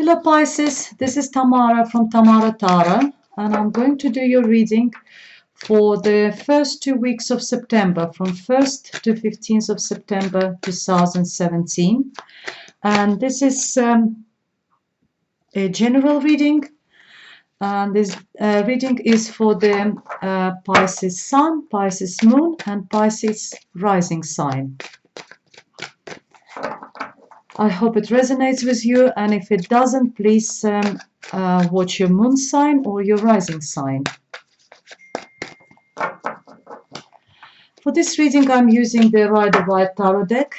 Hello Pisces, this is Tamara from Tamara Tara, and I'm going to do your reading for the first 2 weeks of September, from 1st to 15th of September 2017. And this is a general reading, and this reading is for the Pisces Sun, Pisces Moon, and Pisces Rising sign. I hope it resonates with you, and if it doesn't, please watch your moon sign or your rising sign. For this reading, I'm using the Rider-Waite Tarot deck,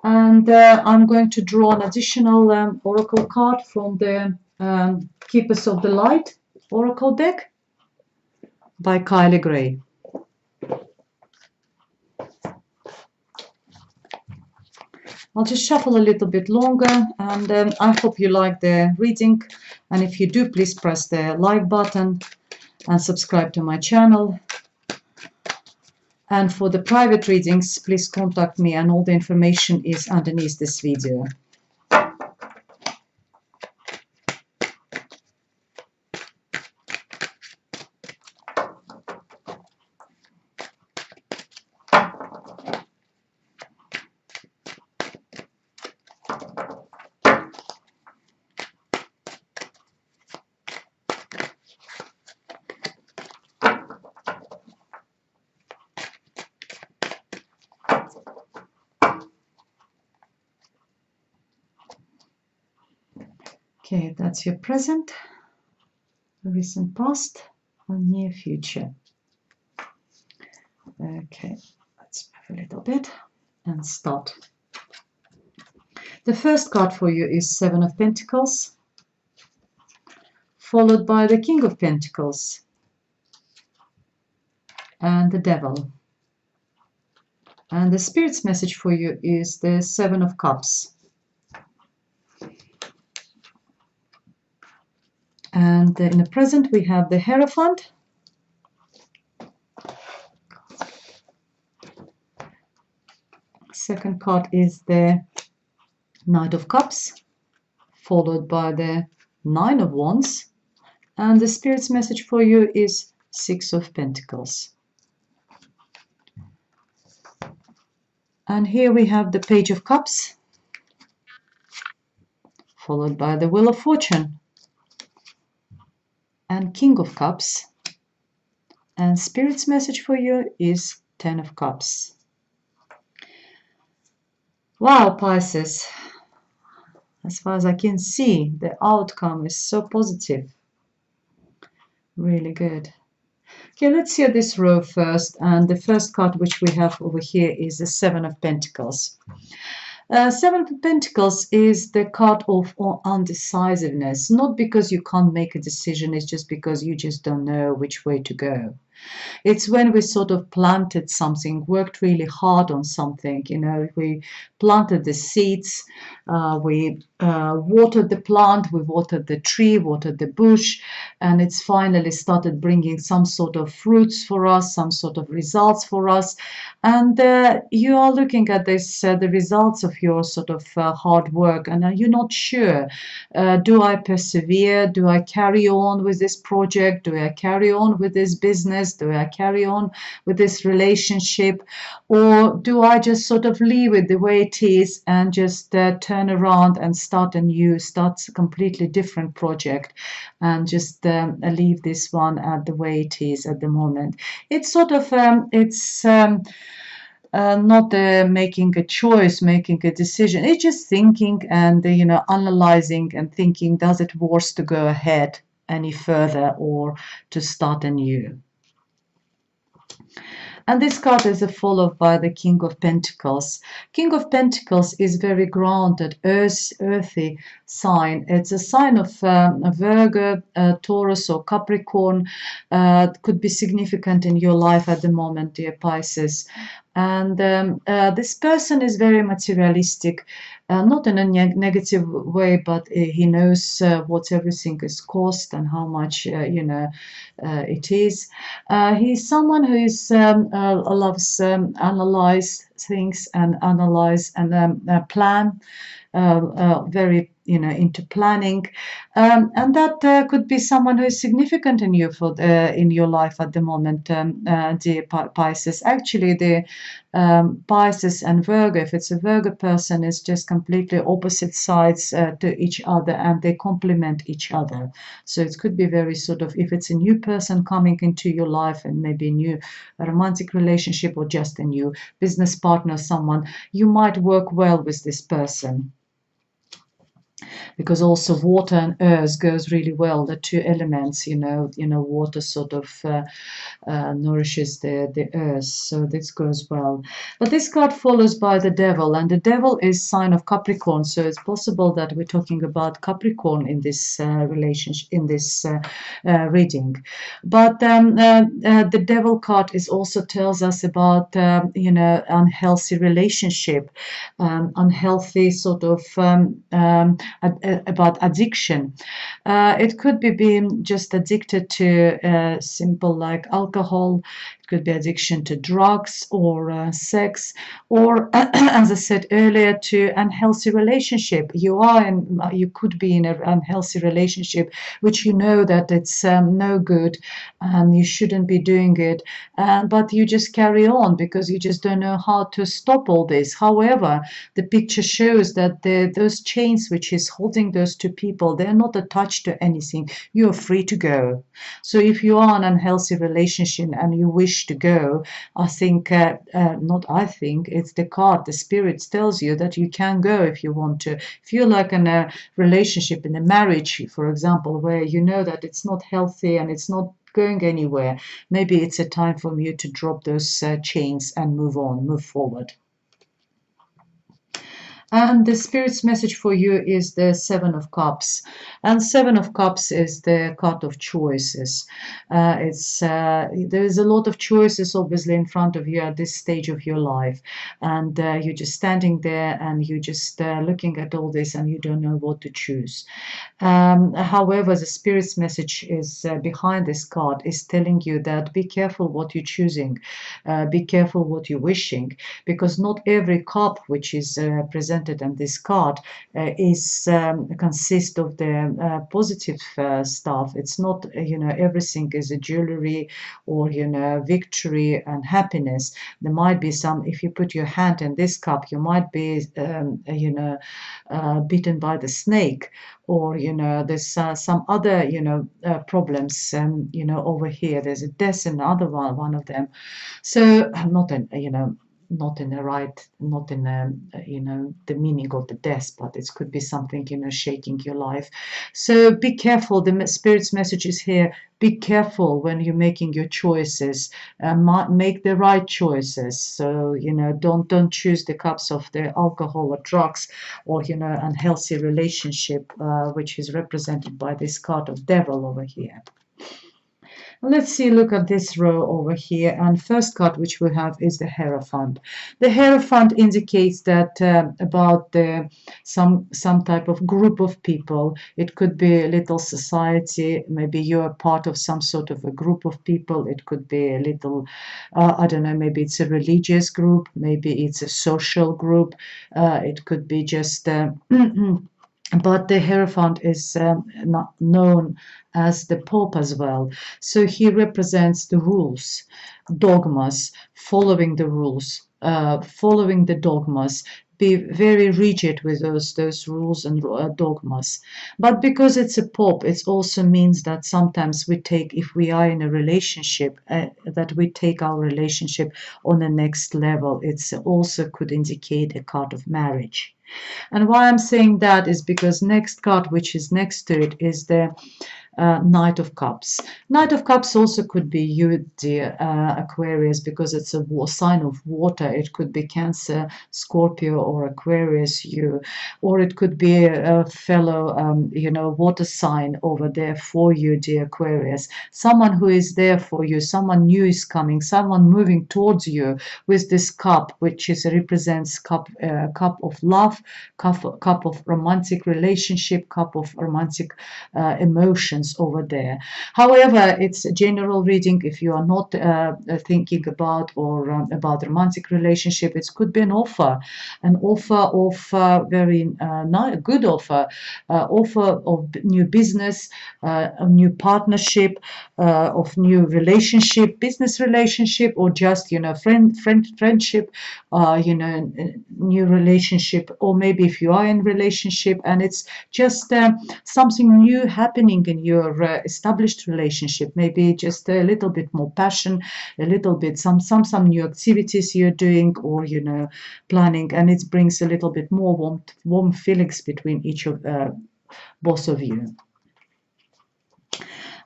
and I'm going to draw an additional oracle card from the Keepers of the Light oracle deck by Kylie Gray. I'll just shuffle a little bit longer, and I hope you like the reading, and if you do, please press the like button and subscribe to my channel. And for the private readings, please contact me, and all the information is underneath this video. Okay, that's your present, recent past, and near future. Okay, let's move a little bit and start. The first card for you is Seven of Pentacles, followed by the King of Pentacles and the Devil. And the Spirit's message for you is the Seven of Cups. And in the present, we have the Hierophant, second card is the Knight of Cups, followed by the Nine of Wands, and the Spirit's message for you is Six of Pentacles. And here we have the Page of Cups, followed by the Wheel of Fortune and King of Cups, and Spirit's message for you is Ten of Cups. Wow, Pisces, as far as I can see, the outcome is so positive. Really good. Okay, let's hear this row first, and the first card which we have over here is the Seven of Pentacles. Seven of Pentacles is the card of undecisiveness, not because you can't make a decision, it's just because you just don't know which way to go. It's when we sort of planted something, worked really hard on something, you know, we planted the seeds, we watered the plant, we watered the tree, watered the bush, and it's finally started bringing some sort of fruits for us, some sort of results for us. And you are looking at this, the results of your sort of hard work, and you're not sure, do I persevere? Do I carry on with this project? Do I carry on with this business? Do I carry on with this relationship? Or do I just sort of leave it the way it is and just turn around and start a completely different project and just leave this one at the way it is at the moment? It's sort of, not making a choice, making a decision. It's just thinking and, analyzing and thinking, does it worth to go ahead any further or to start anew? And this card is followed by the King of Pentacles. King of Pentacles is very grounded, earthy sign. It's a sign of Virgo, Taurus or Capricorn. Could be significant in your life at the moment, dear Pisces. And this person is very materialistic, not in a negative way, but he knows what everything is cost and how much it is. He's someone who is loves analyze things and analyze and plan. Very into planning, and that could be someone who is significant in you for in your life at the moment, dear Pisces. Actually, the Pisces and Virgo, if it's a Virgo person, is just completely opposite sides to each other, and they complement each other. So it could be very sort of, if it's a new person coming into your life and maybe a new romantic relationship or just a new business partner, someone, you might work well with this person, because also water and earth goes really well. The two elements, water sort of nourishes the earth, so this goes well. But this card follows by the devil, and the devil is sign of Capricorn, so it's possible that we're talking about Capricorn in this relationship, in this reading. But the devil card is also tells us about unhealthy relationship, unhealthy sort of about addiction. It could be being just addicted to simple like alcohol. It could be addiction to drugs or sex, or as I said earlier, to unhealthy relationship. You could be in an unhealthy relationship, which you know that it's no good and you shouldn't be doing it, but you just carry on because you just don't know how to stop all this. However, the picture shows that those chains which is holding those two people, they're not attached to anything. You're free to go. So if you are in an unhealthy relationship and you wish to go, I think, not I think, it's the card, the spirit tells you that you can go if you want to. If you're like in a relationship, in a marriage, for example, where you know that it's not healthy and it's not going anywhere, maybe it's a time for you to drop those chains and move on, move forward. And the spirit's message for you is the Seven of Cups. And Seven of Cups is the card of choices. There is a lot of choices obviously in front of you at this stage of your life. And you're just standing there and you're just looking at all this and you don't know what to choose. However, the spirit's message is behind this card is telling you that be careful what you're choosing. Be careful what you're wishing, because not every cup which is presented in this card is consists of the positive stuff. It's not everything is a jewelry or victory and happiness. There might be some, if you put your hand in this cup, you might be bitten by the snake, or there's some other problems over here. There's a death in the other one of them. So not in not in the right, not in the meaning of the death, but it could be something shaking your life. So be careful. The spirit's message is here: be careful when you're making your choices. Make the right choices. So don't choose the cups of the alcohol or drugs, or unhealthy relationship, which is represented by this card of devil over here. Let's see, look at this row over here, and first card which we have is the Hierophant. The Hierophant indicates that about some type of group of people. It could be a little society, maybe you're part of some sort of a group of people. It could be a little, I don't know, maybe it's a religious group, maybe it's a social group, it could be just but the Hierophant is not known as the Pope as well. So he represents the rules, dogmas, following the rules, following the dogmas, be very rigid with those rules and dogmas. But because it's a Pope, it also means that sometimes we take, if we are in a relationship, that we take our relationship on the next level. It's also could indicate a card of marriage. And why I'm saying that is because next card, which is next to it, is the Knight of Cups. Knight of Cups also could be you, dear Aquarius, because it's a sign of water. It could be Cancer, Scorpio, or Aquarius, you, or it could be a fellow, water sign over there for you, dear Aquarius. Someone who is there for you, someone new is coming, someone moving towards you with this cup, which is represents cup of love, cup of romantic relationship, cup of romantic emotions over there. However, it's a general reading. If you are not thinking about or about romantic relationship, it could be an offer of very good offer of new business, a new partnership, of new relationship, business relationship, or just friendship, new relationship, or maybe if you are in relationship and it's just something new happening in your established relationship, maybe just a little bit more passion, a little bit some new activities you're doing, or planning, and it brings a little bit more warm feelings between each of both of you.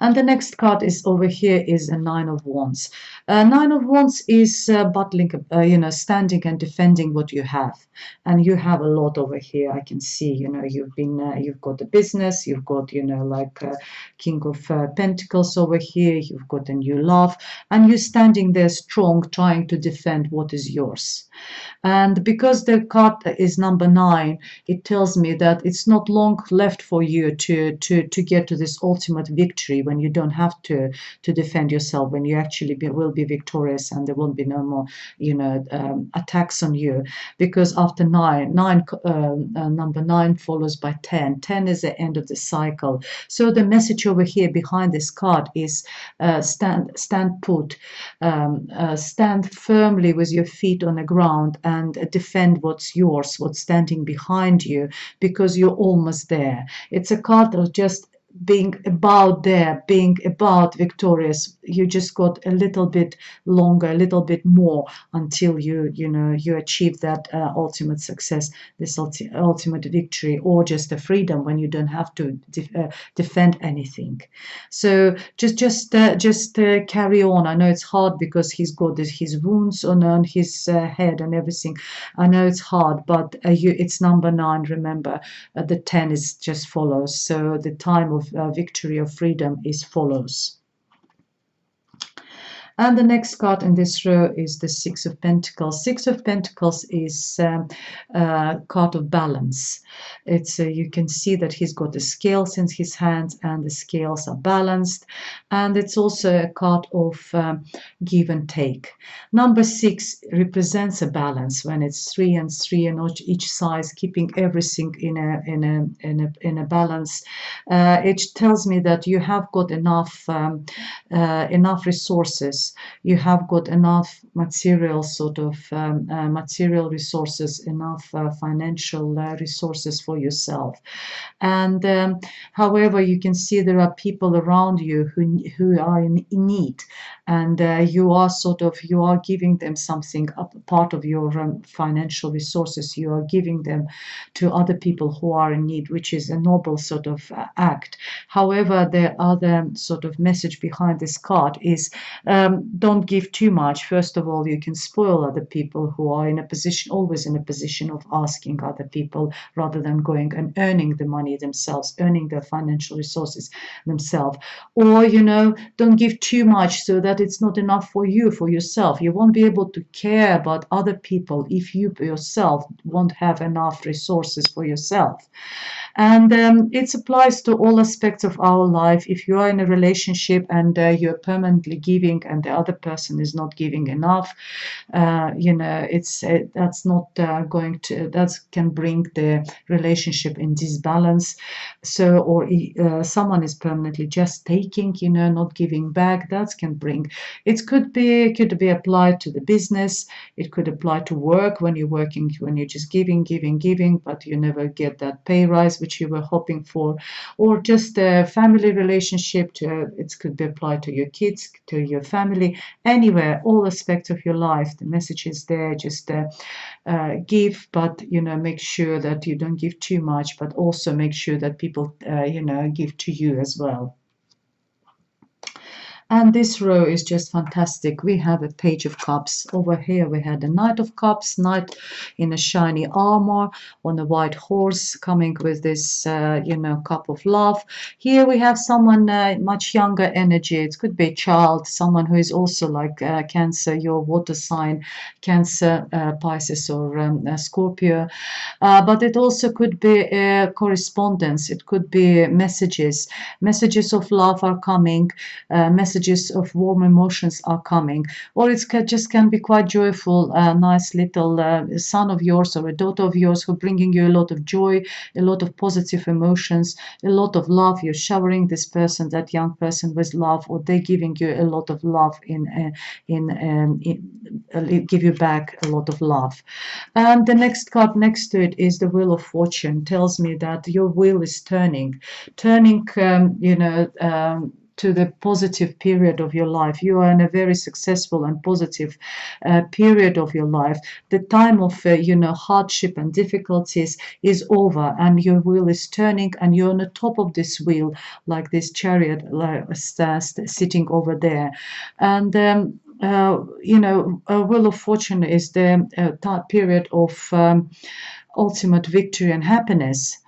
And the next card is over here is a Nine of Wands. Nine of Wands is battling, standing and defending what you have, and you have a lot over here. I can see, you've got a business, you've got, King of Pentacles over here. You've got a new love, and you're standing there strong, trying to defend what is yours. And because the card is number 9, it tells me that it's not long left for you to get to this ultimate victory, when you don't have to defend yourself, when you actually will be victorious, and there won't be no more attacks on you. Because after number 9 follows by 10. 10 is the end of the cycle. So the message over here behind this card is stand put, stand firmly with your feet on the ground, and defend what's yours, what's standing behind you, because you're almost there. It's a card of just being about there, being about victorious. You just got a little bit longer, a little bit more, until you achieve that ultimate success, this ultimate victory, or just a freedom when you don't have to defend anything. So just carry on. I know it's hard because he's got his wounds on his head and everything. I know it's hard, but it's number 9. Remember, the 10 is just follows. So the time of victory of freedom is follows. And the next card in this row is the Six of Pentacles. Six of Pentacles is a card of balance. It's you can see that he's got the scales in his hands, and the scales are balanced. And it's also a card of give and take. Number 6 represents a balance, when it's 3 and 3 on each side, keeping everything in a balance. It tells me that you have got enough resources. You have got enough material material resources, enough financial resources for yourself. And however, you can see there are people around you who are in need, and you are giving them something, a part of your financial resources. You are giving them to other people who are in need, which is a noble sort of act. However, the other sort of message behind this card is don't give too much. First of all, you can spoil other people who are always in a position of asking other people, rather than going and earning the money themselves, earning their financial resources themselves. Or, don't give too much, so that it's not enough for yourself. You won't be able to care about other people if you yourself won't have enough resources for yourself. And it applies to all aspects of our life. If you are in a relationship and you're permanently giving, and the other person is not giving enough, that's not that can bring the relationship in disbalance. So, or someone is permanently just taking, not giving back. That can bring. It could be applied to the business. It could apply to work, when you're working, when you're just giving, but you never get that pay rise which you were hoping for. Or just a family relationship. It could be applied to your kids, to your family, anywhere, all aspects of your life. The message is there. Just give, but make sure that you don't give too much, but also make sure that people give to you as well. And this row is just fantastic. We have a Page of Cups. Over here we had a Knight of Cups, Knight in a shiny armor on a white horse coming with this, cup of love. Here we have someone much younger energy. It could be a child, someone who is also like Cancer, your water sign, Cancer, Pisces, or Scorpio. But it also could be correspondence. It could be messages. Messages of love are coming. Messages of warm emotions are coming. Or it just can be quite joyful, nice little son of yours or a daughter of yours who bringing you a lot of joy, a lot of positive emotions, a lot of love. You're showering this person, that young person, with love, or they're giving you a lot of love give you back a lot of love. And the next card next to it is the Wheel of Fortune. Tells me that your wheel is turning, to the positive period of your life. You are in a very successful and positive period of your life. The time of hardship and difficulties is over, and your wheel is turning, and you're on the top of this wheel, like this chariot sitting over there. And Wheel of Fortune is the period of ultimate victory and happiness.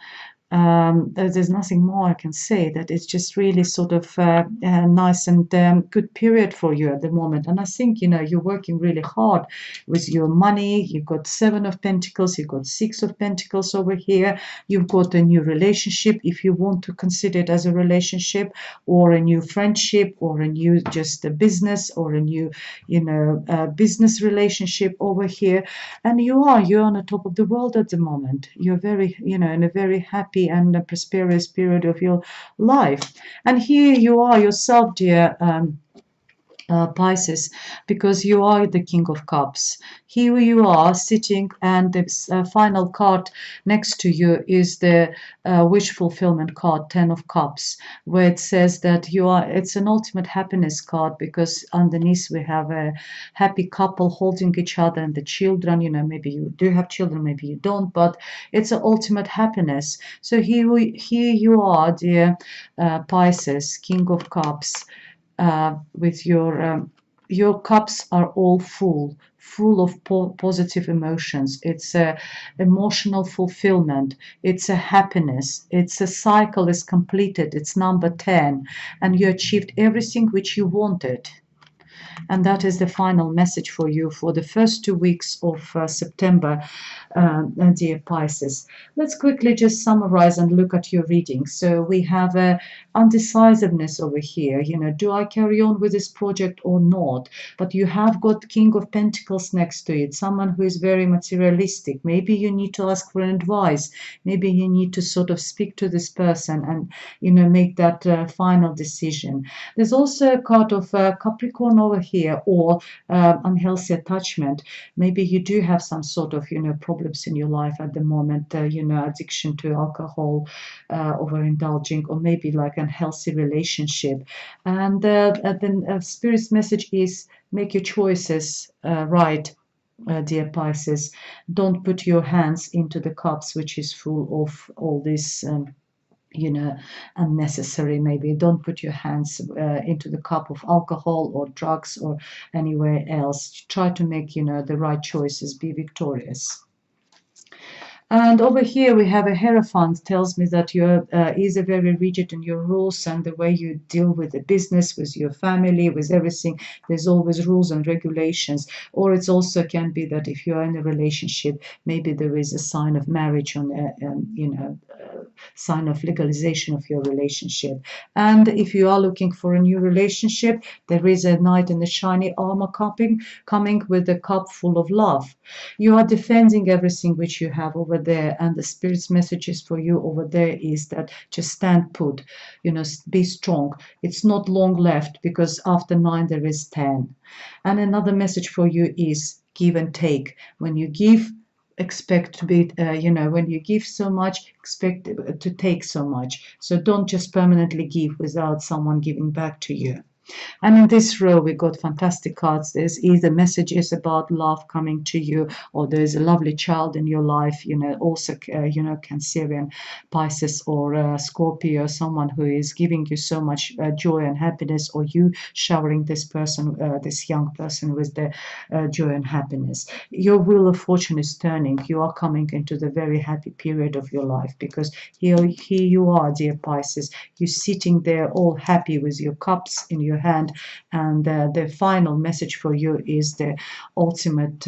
There's nothing more I can say. That it's just really sort of a nice and good period for you at the moment. And I think you're working really hard with your money. You've got Seven of Pentacles. You've got Six of Pentacles over here. You've got a new relationship, if you want to consider it as a relationship, or a new friendship, or a new just a business, or a new business relationship over here. And you're on the top of the world at the moment. You're very in a very happy and a prosperous period of your life. And here you are yourself, dear Pisces, because you are the King of Cups. Here you are sitting, and the final card next to you is the wish fulfillment card, Ten of Cups, where it says that it's an ultimate happiness card, because underneath we have a happy couple holding each other and the children. Maybe you do have children, maybe you don't, but it's an ultimate happiness. So here you are, dear Pisces, King of Cups. With your cups are all full of positive emotions. It's a emotional fulfillment. It's a happiness. It's a cycle is completed. It's number 10, and you achieved everything which you wanted. And that is the final message for you for the first 2 weeks of September, dear Pisces. Let's quickly just summarize and look at your reading. So we have a undecisiveness over here. Do I carry on with this project or not? But you have got King of Pentacles next to it, someone who is very materialistic. Maybe you need to ask for an advice. Maybe you need to sort of speak to this person and make that final decision. There's also a card of Capricorn over here, or unhealthy attachment. Maybe you do have some sort of problems in your life at the moment, addiction to alcohol, overindulging, or maybe like unhealthy relationship. And the spirit's message is make your choices right. Dear Pisces, don't put your hands into the cups which is full of all this unnecessary. Maybe don't put your hands into the cup of alcohol or drugs or anywhere else. Try to make the right choices, be victorious. And over here we have a Hierophant. Tells me that you're either very rigid in your rules and the way you deal with the business, with your family, with everything. There's always rules and regulations. Or it also can be that if you're in a relationship, maybe there is a sign of marriage on sign of legalization of your relationship. And if you are looking for a new relationship, there is a knight in the shiny armor coming with a cup full of love. You are defending everything which you have over there, and the spirit's messages for you over there is that just stand put, be strong. It's not long left, because after 9 there is 10. And another message for you is give and take. When you give, expect to be when you give so much, expect to take so much. So don't just permanently give without someone giving back to you. And in this row, we got fantastic cards. There's either messages about love coming to you, or there's a lovely child in your life, also, Cancerian, Pisces, or Scorpio, someone who is giving you so much joy and happiness, or you showering this person, this young person, with the joy and happiness. Your wheel of fortune is turning. You are coming into the very happy period of your life, because here you are, dear Pisces. You're sitting there all happy with your cups in your hand, and the final message for you is the ultimate,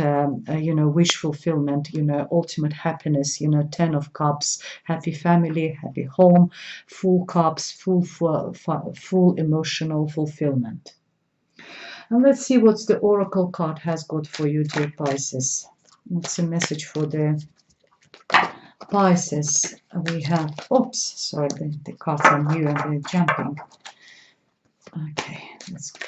wish fulfillment, ultimate happiness, 10 of cups, happy family, happy home, full cups, full emotional fulfillment. And let's see what the oracle card has got for you, dear Pisces. What's the message for the Pisces? We have, oops, sorry, the cards are new and they're jumping. Okay, let's go.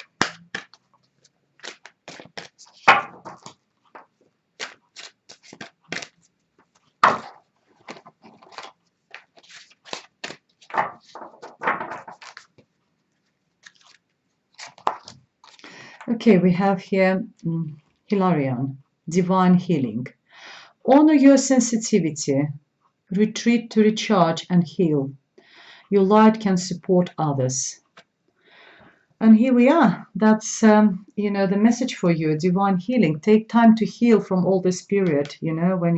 Okay, we have here Hilarion, divine healing. Honor your sensitivity. Retreat to recharge and heal. Your light can support others. And here we are. That's the message for you, divine healing. Take time to heal from all this period. When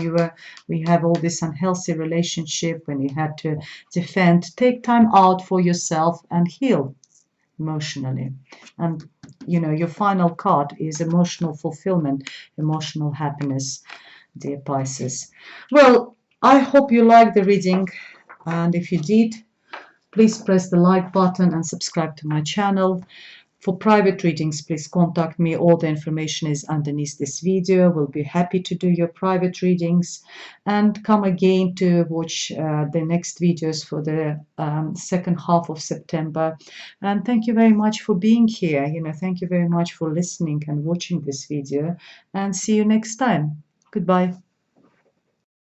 we have all this unhealthy relationship, when you had to defend. Take time out for yourself and heal emotionally. And your final card is emotional fulfillment, emotional happiness, dear Pisces. Well, I hope you liked the reading, and if you did, please press the like button and subscribe to my channel. For private readings, please contact me. All the information is underneath this video. We'll be happy to do your private readings, and come again to watch the next videos for the second half of September. And thank you very much for being here. Thank you very much for listening and watching this video, and see you next time. Goodbye.